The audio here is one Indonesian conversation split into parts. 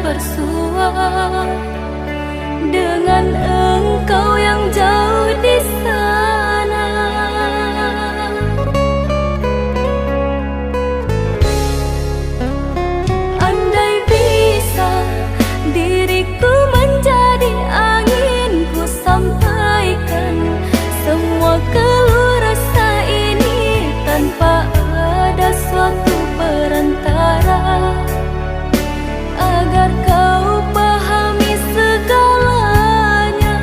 bersua dengan engkau yang jauh di sana. Andai bisa diriku menjadi angin, ku sampaikan semua keluh rasa ini tanpa ada suatu perantara, agar kau pahami segalanya.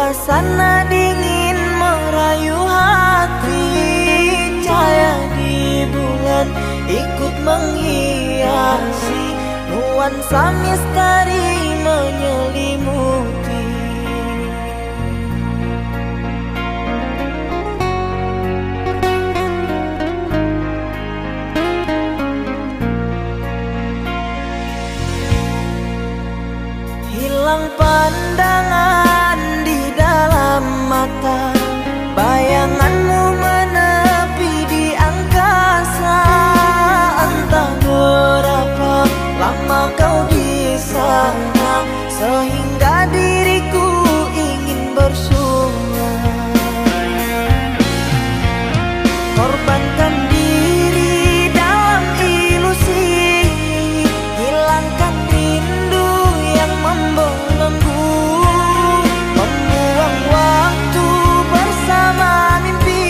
Suasana dingin merayu hati, cahaya di bulan ikut menghiasi, nuansa misteri menyelimuti. Hilang pandangan di dalam mata, bayanganmu menepi di angkasa. Entah berapa lama kau di sana, sehingga diriku ingin bersuara. Korbankan diri dalam ilusi, hilangkan rindu yang membelenggu, membuang waktu bersama mimpi,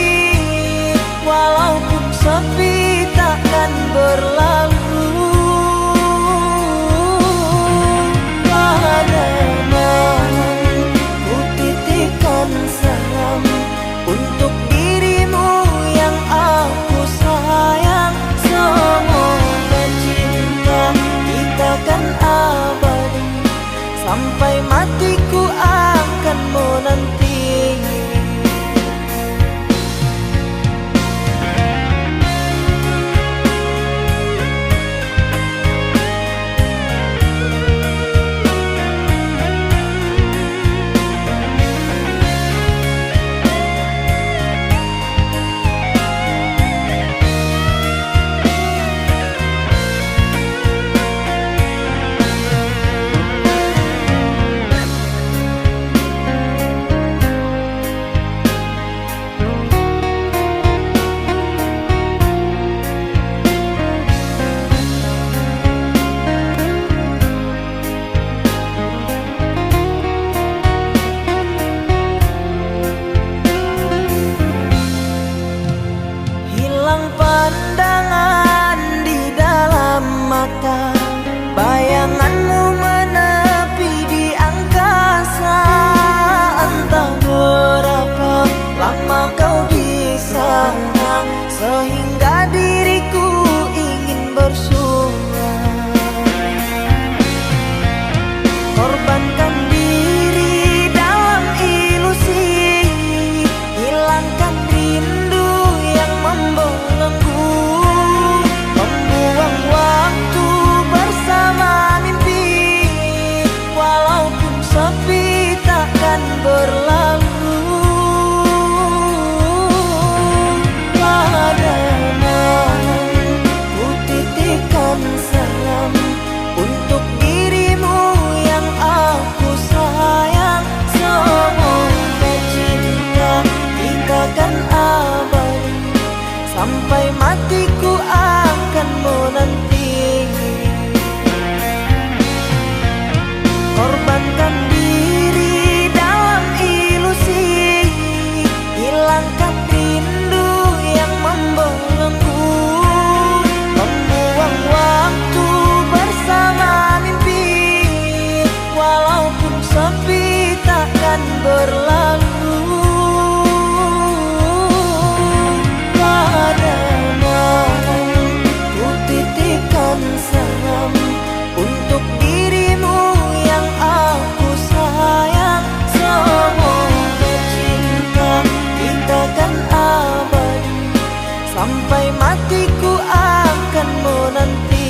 walaupun sepi takkan berlalu. Pada malam ku titipkan salam untuk dirimu yang aku sayang. Semoga cinta kita kan abadi, sampai matiku akan menanti. Hilang pandangan di dalam mata, bayanganmu menepi di angkasa. Entah berapa lama kau di sana, sehingga diriku ingin bersuara. Korbankan diri dalam ilusi, hilangkan rindu yang membelenggu, membuang waktu bersama mimpi, walaupun sepi takkan berlalu. Pada malam ku titipkan salam untuk dirimu yang aku sayang. Semoga cinta kita kan abadi, sampai matiku akan menanti. Korbankan diri dalam ilusi, hilangkan rindu yang membelenggu, membuang waktu bersama mimpi, walaupun sepi takkan berlalu. Pada malam ku titipkan salam untuk dirimu yang aku sayang. Semoga cinta kita kan abadi, sampai matiku akan menanti.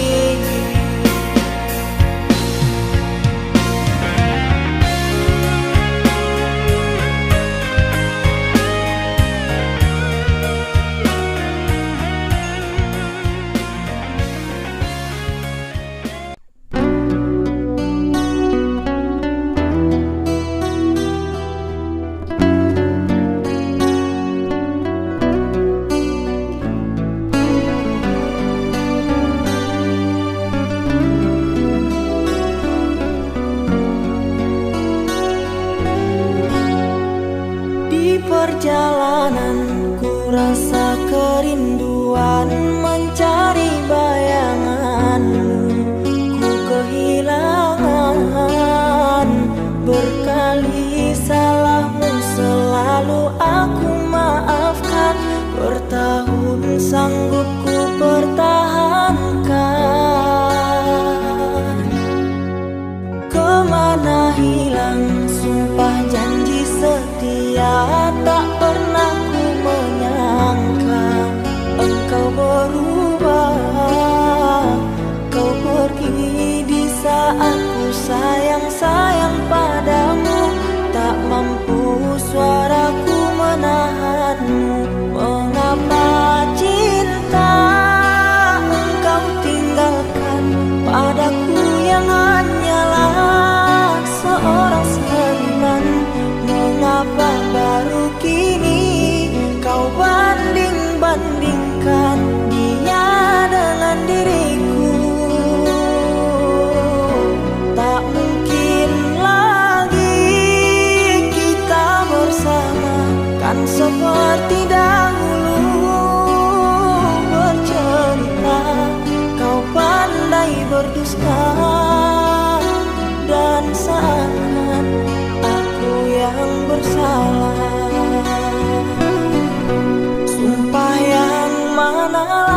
Perjalanan ku rasa kerinduan, mencari bayanganmu ku kehilangan. Berkali salah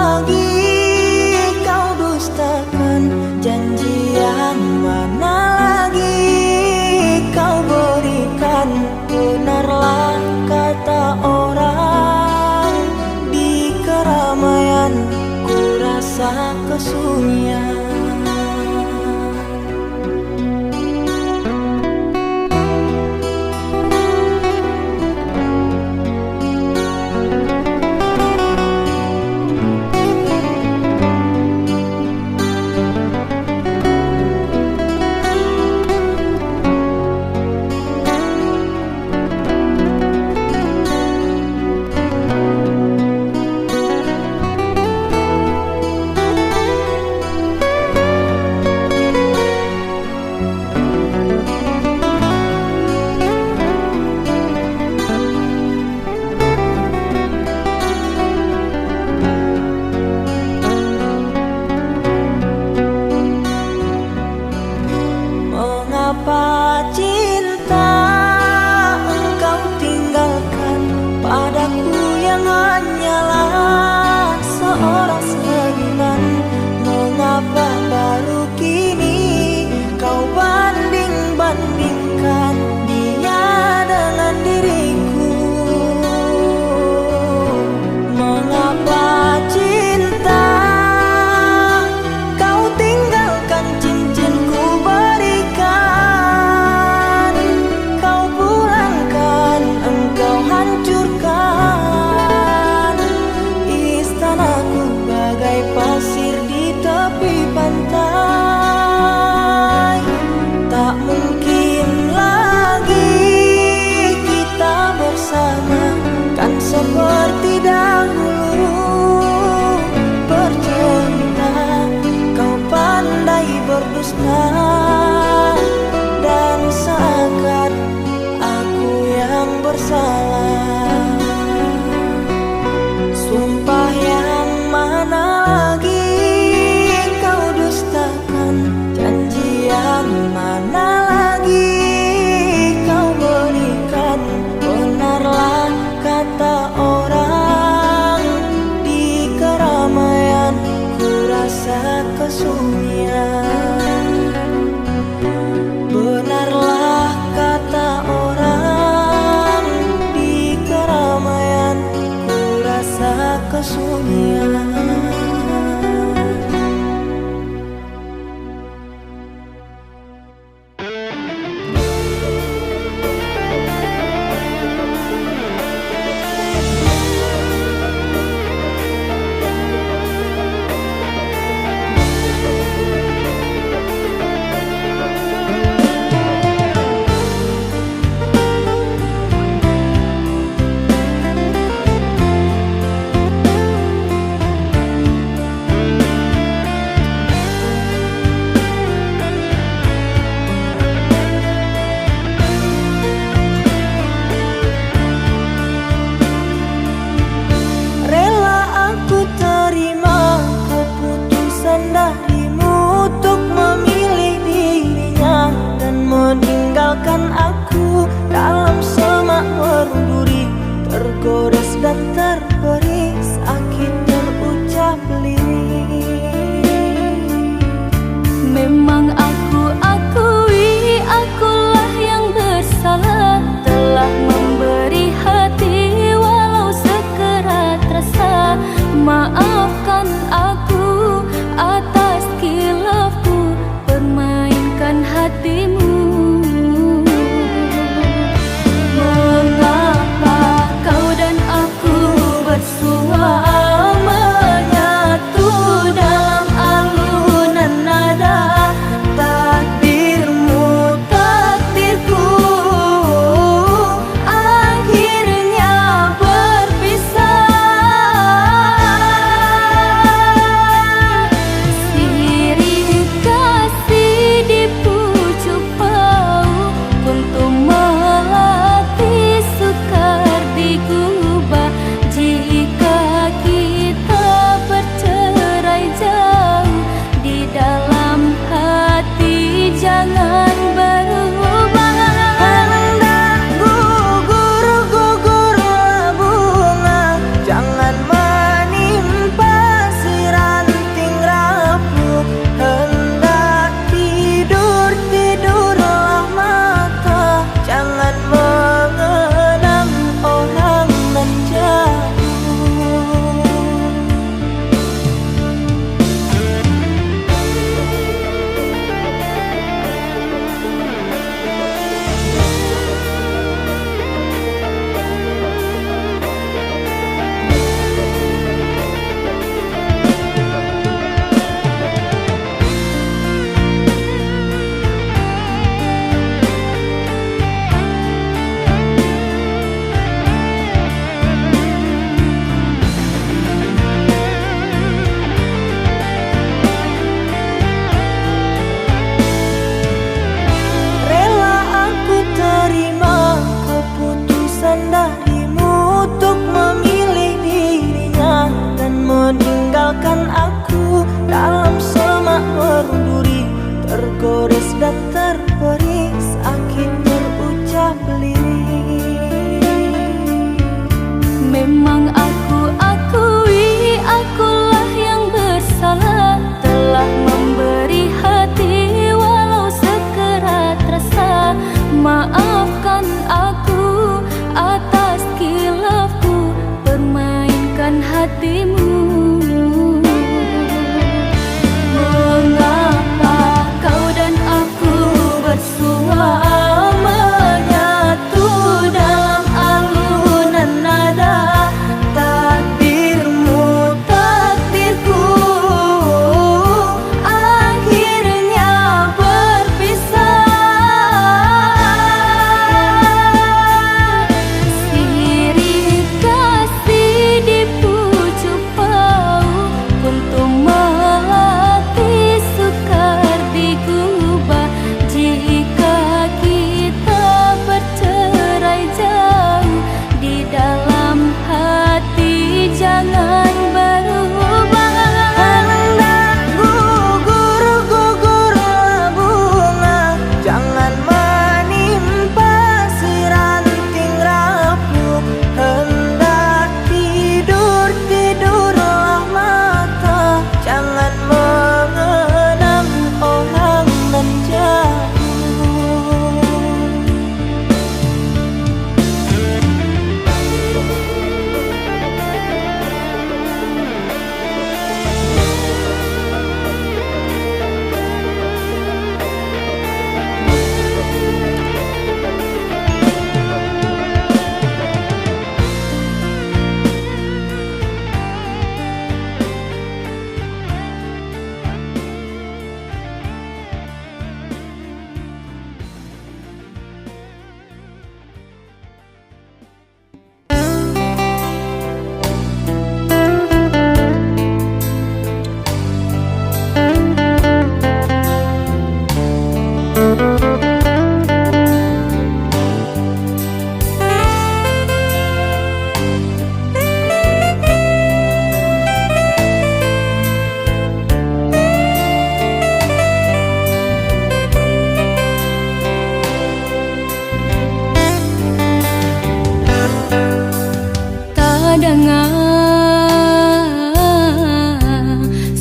lagi kau dustakan? Janji yang mana lagi kau berikan? Benarlah kata orang, di keramaian ku rasa kesunyian.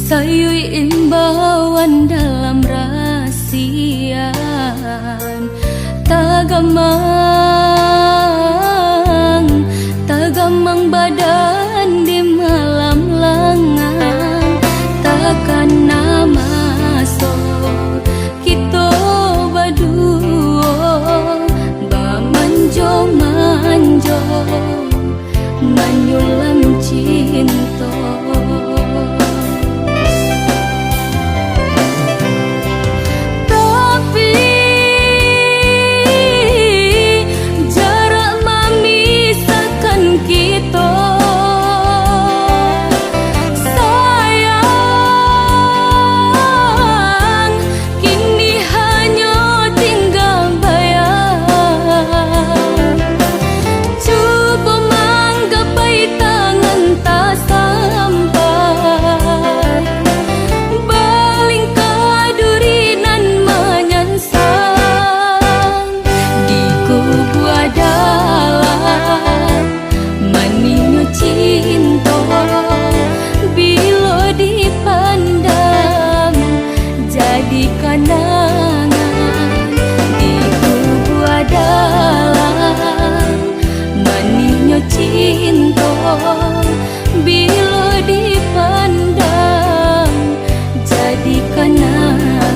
sayui imbauan dalam rasian. Tagamang badan di malam lengang. Takkan nama so kita baduo ba manjo manyulam cinta. Bila dipandang jadi kenangan.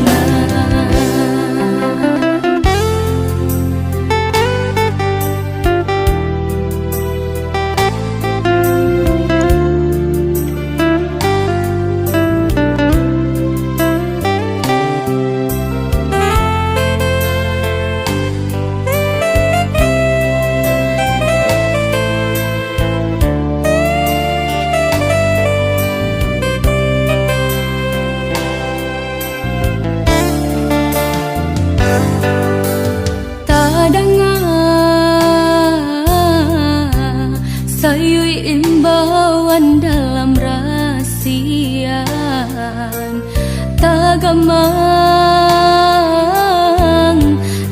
Sayui imbauan dalam rasian.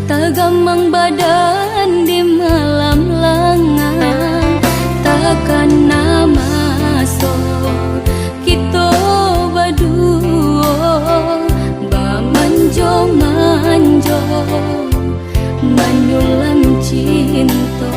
Tagamang badan di malam lengang. Takkan nama so kita baduo ba manjo manyulam cinta.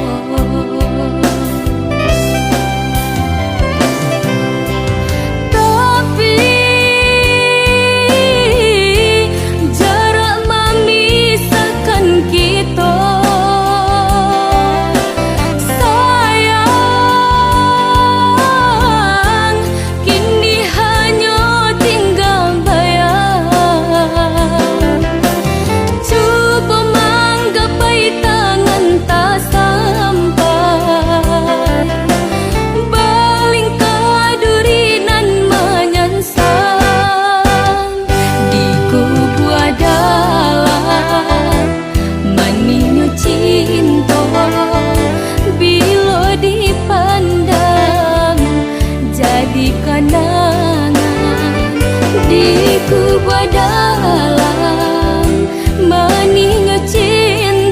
Cinta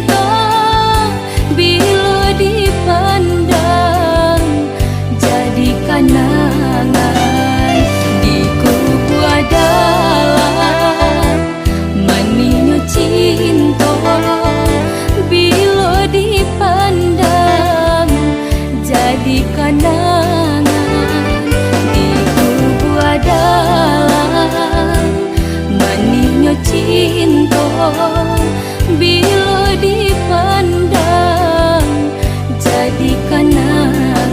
bila dipandang jadi kenangan.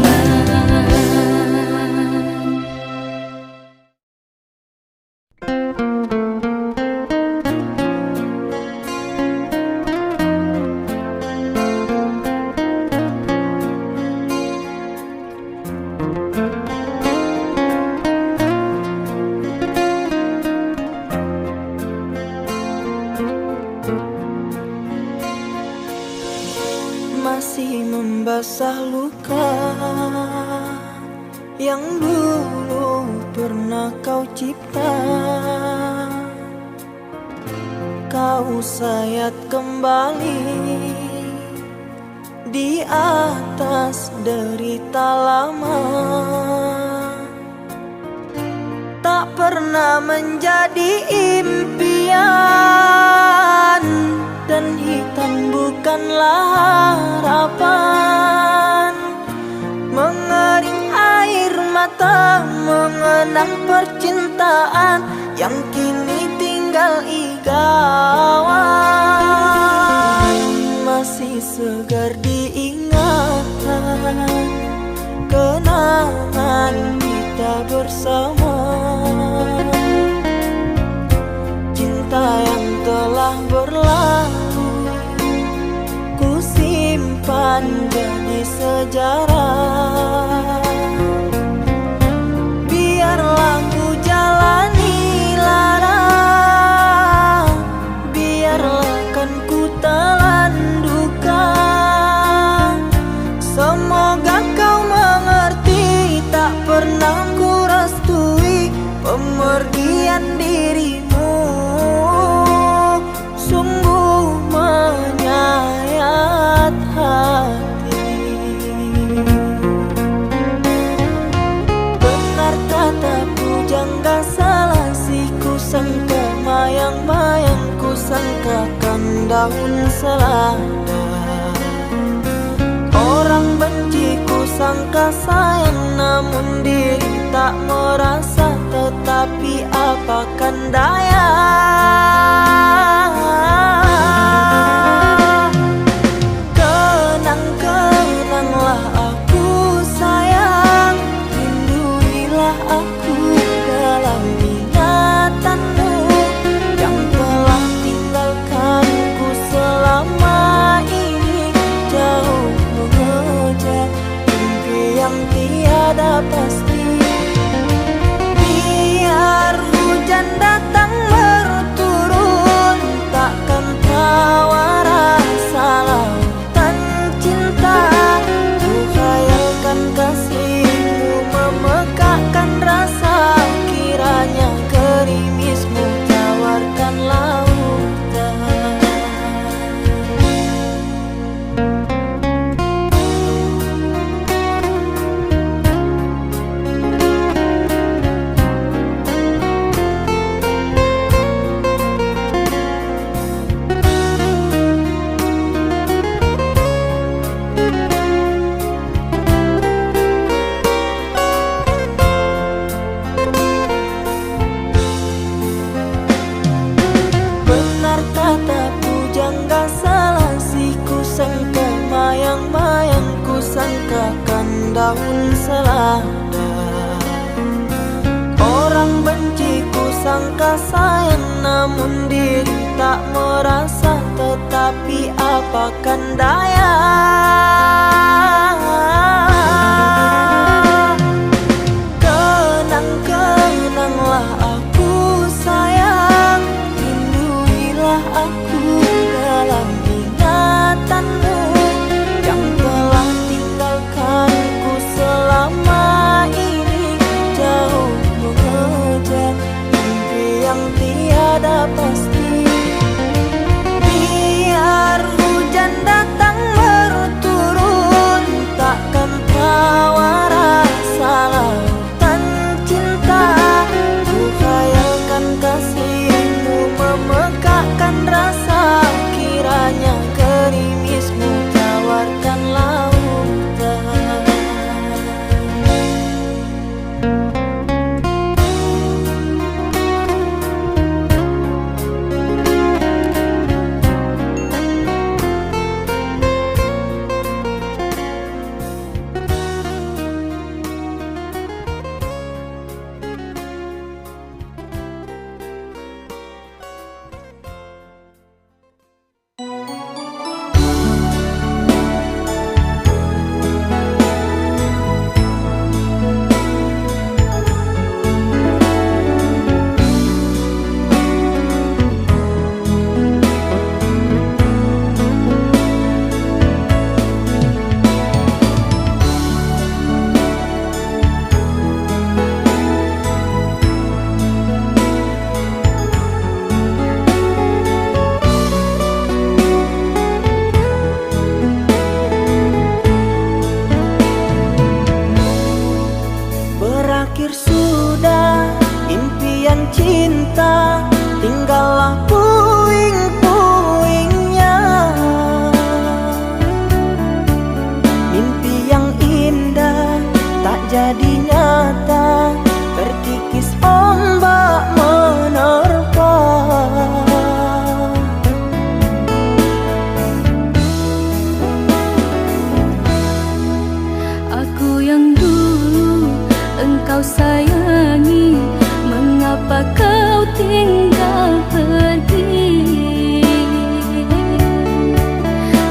Masih membasah luka yang dulu pernah kau cipta. Kau sayat kembali di atas derita lama. Tak tak pernah menjadi impian, dan hitam bukanlah harapan. Mengering air mata mengenang percintaan yang kini tinggal igauan. Masih segar diingatan kenangan kita bersama, cinta yang telah berlalu ku simpan jadi sejarah. Biarlah ku jalani lara, biarlah kan ku telan duka. Semoga kau mengerti, tak pernah ku restui pemergian dirimu. Sungguh menyayat hati. Benar kata pujangga Salasi, ku sangka mayang-mayang, ku sangkakan daun selada. Orang benci ku sangka sayang, namun diri tak merasa. Tetapi apakan daya, kenang-kenanglah aku sayang, rinduilah aku dalam ingatanmu yang telah tinggalkanku selama ini. Jauh mengejar mimpi yang tiada pasti. Biar hujan datang berturun, takkan tawa rasa lautan cinta. Ku khayalkan kasihmu memekakkan rasa, kiranya gerimismu tawarkan lautan. Benar kata pujangga Salasi, ku sangka mayang-mayang, ku sangkakan daun selada. Orang benci ku sangka sayang, namun diri tak merasa. Tetapi apakan daya, kenang-kenanglah aku sayang, rinduilah aku dalam ingatanmu yang telah tinggalkanku selama ini. Jauh mengejar mimpi yang tiada pasti. Biar hujan datang berturut, tinggal pergi.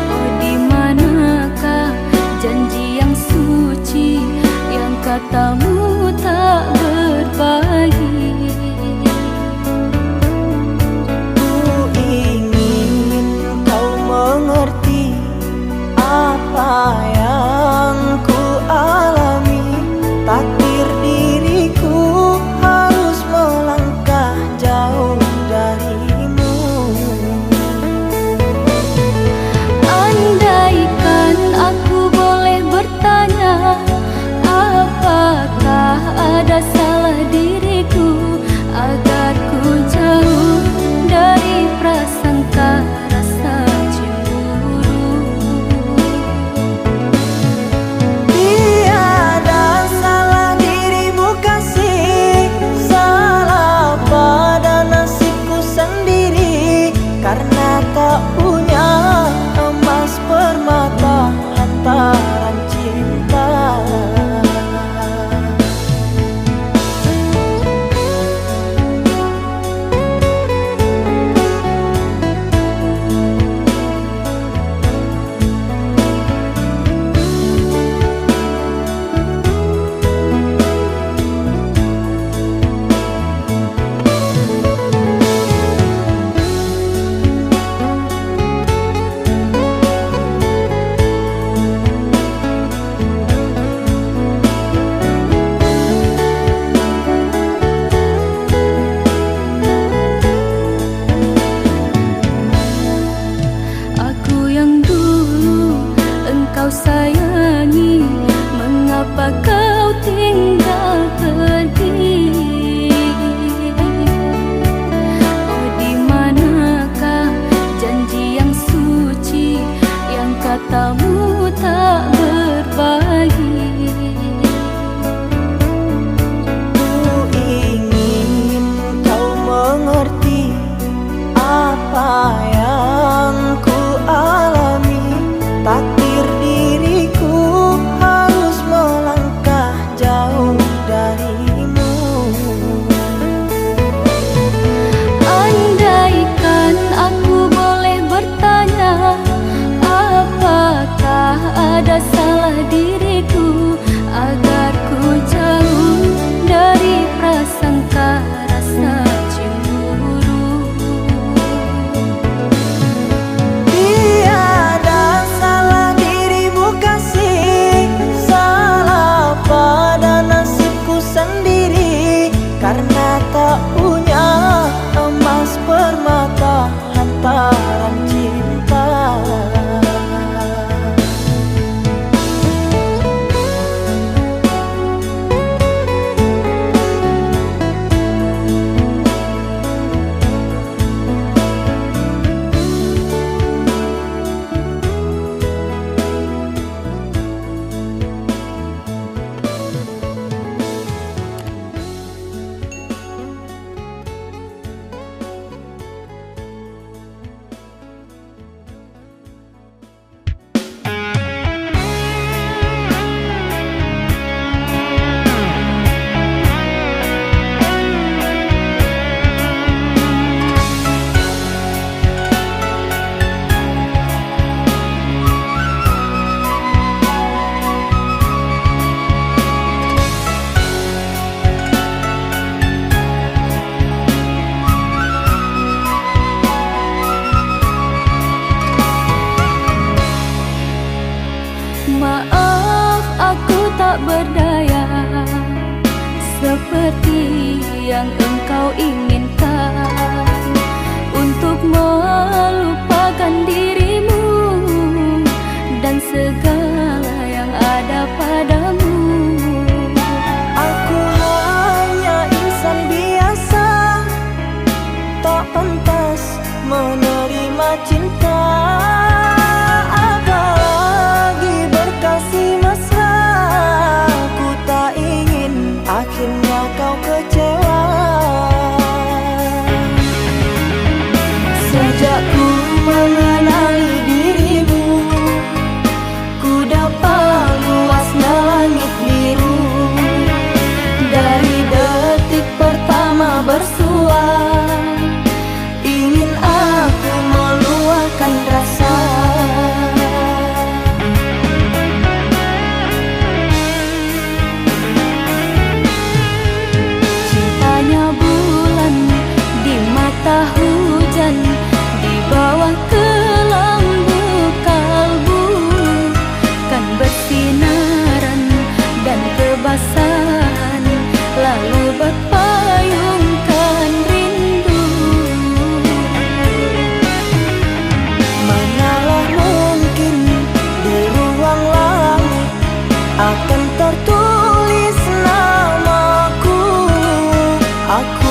Oh, di manakah janji yang suci yang katamu tak berbagi? Ku ingin kau mengerti apa yang ku alami. Takdir diriku harus melangkah jauh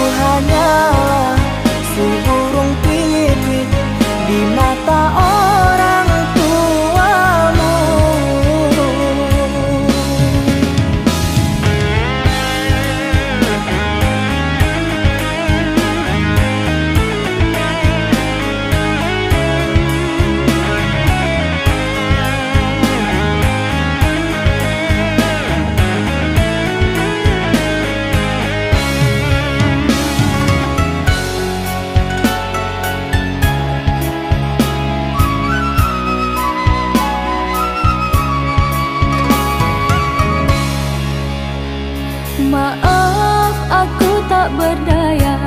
hanyalah seburung pipit di mata orang tuamu. Maaf aku tak berdaya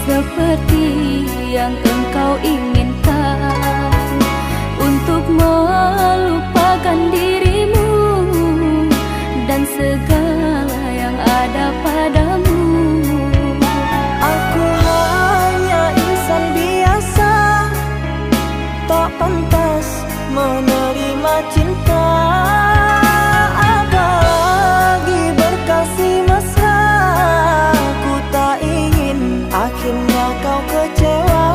seperti yang engkau inginkan, untuk melupakan dirimu dan segala yang ada padamu. Aku hanya insan biasa, tak pantas menerima cinta. Akhirnya kau kecewa.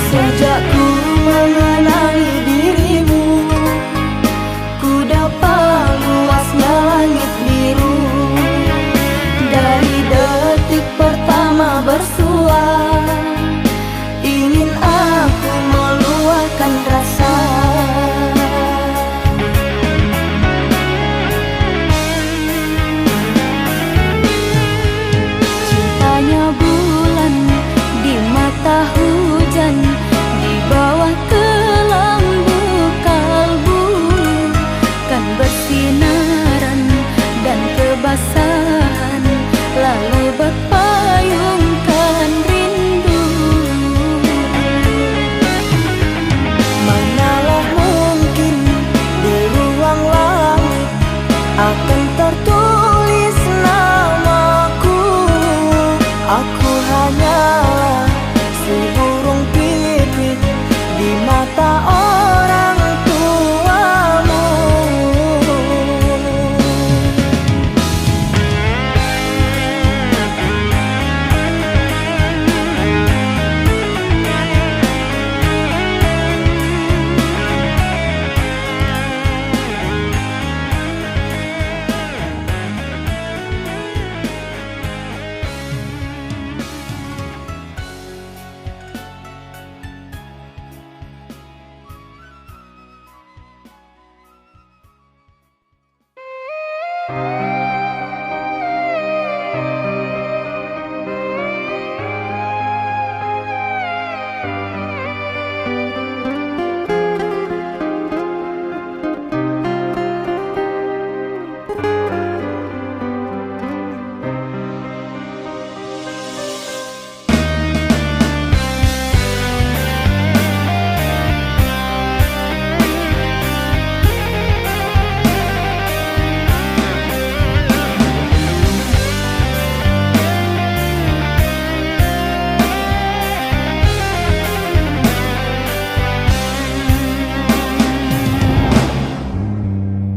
Sejak ku mengenali dirimu, ku dapat luasnya langit biru. Dari detik pertama bersua, ingin aku meluahkan rasa. Bulan di mata hujan, di bawah kelambu kalbu, kan bersinaran dan kebasahan, lalu berpayungkan rindu. Manalah mungkin di ruang langit akan tertulis namaku. Aku hanyalah seburung pipit di mata orang tuamu.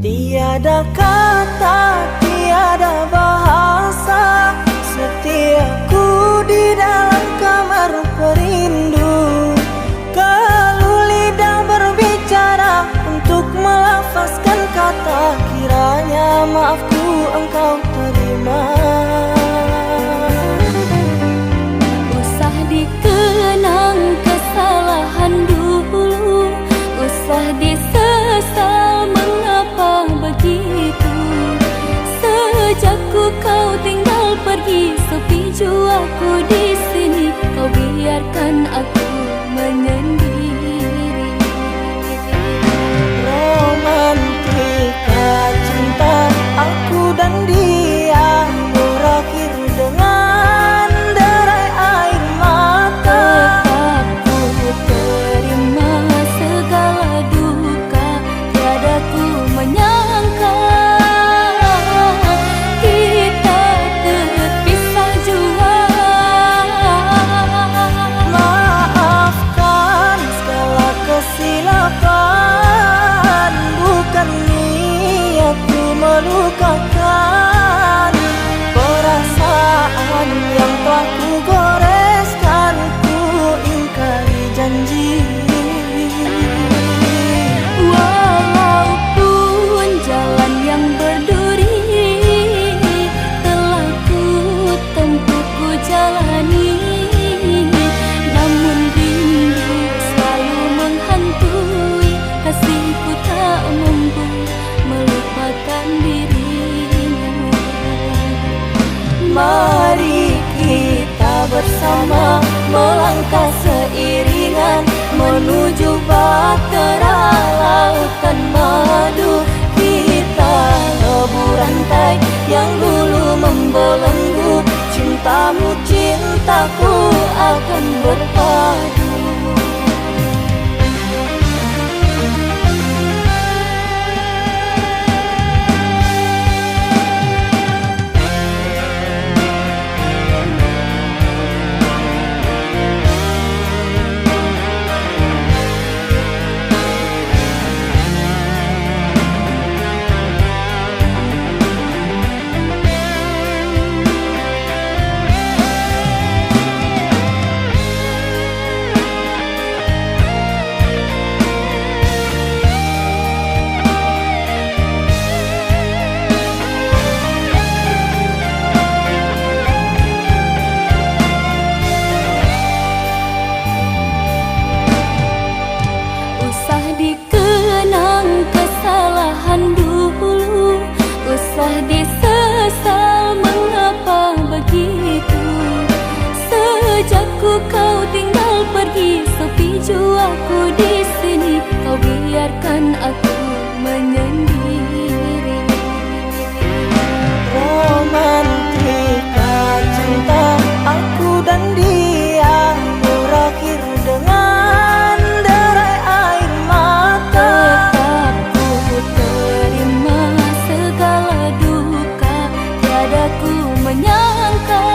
Tiada kata, tiada bahasa, setiaku di dalam kamar perindu. Kalau lidah berbicara untuk melafazkan kata, kiranya maafku engkau terima. Usah dikenang kesalahan dulu, usah disesal mengapa begitu. Sejak kau tinggal pergi, sepi jiwaku di sini. Kau biarkan aku menyendiri. Romantika cinta aku dan dia berakhir dengan derai air mata. Tetap ku terima segala duka, tiada ku menyangka kita terpisah jua. Mari kita bersama melangkah seiringan menuju bahtera lautan madu. Kita lebur rantai yang dulu membelenggu, cintamu cintaku akan berpadu. Dikenang kesalahan dulu, usah disesal mengapa begitu. Sejak kau tinggal pergi, sepi jiwaku di sini. Kau biarkan aku menyendiri. Romantika cinta aku dan dia berakhir dengan derai air mata. Tetap ku terima segala duka, tiada ku menyangka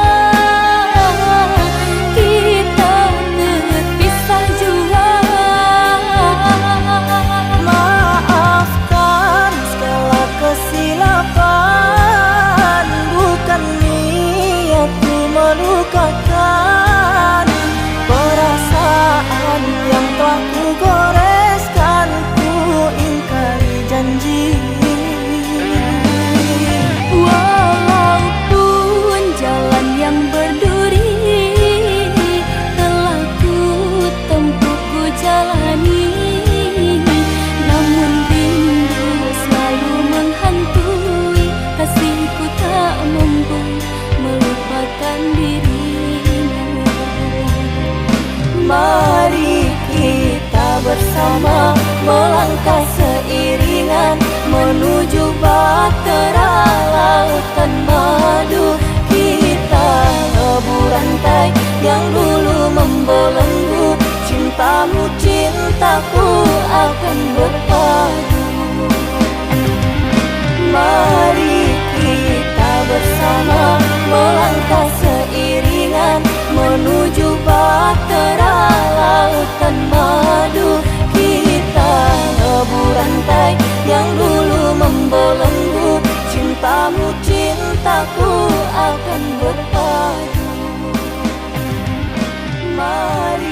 kita terpisah jua. Maafkan segala kesilapan, bukan niatku melukakan. Perasaan yang telah ku goreskan, ku ingkari janji. Walaupun jalan yang berduri telah ku tempuh, ku jalani, namun rindu selalu menghantui. Kasihku tak mampu melupakan dirimu. Mari kita bersama melangkah seiringan menuju bahtera lautan madu. Kita lebur rantai yang dulu membelenggu, cintamu cintaku akan berpadu. Mari kita bersama melangkah seiringan menuju bahtera lautan madu. Kita lebur rantai yang dulu membelenggu, cintamu cintaku akan berpadu. Mari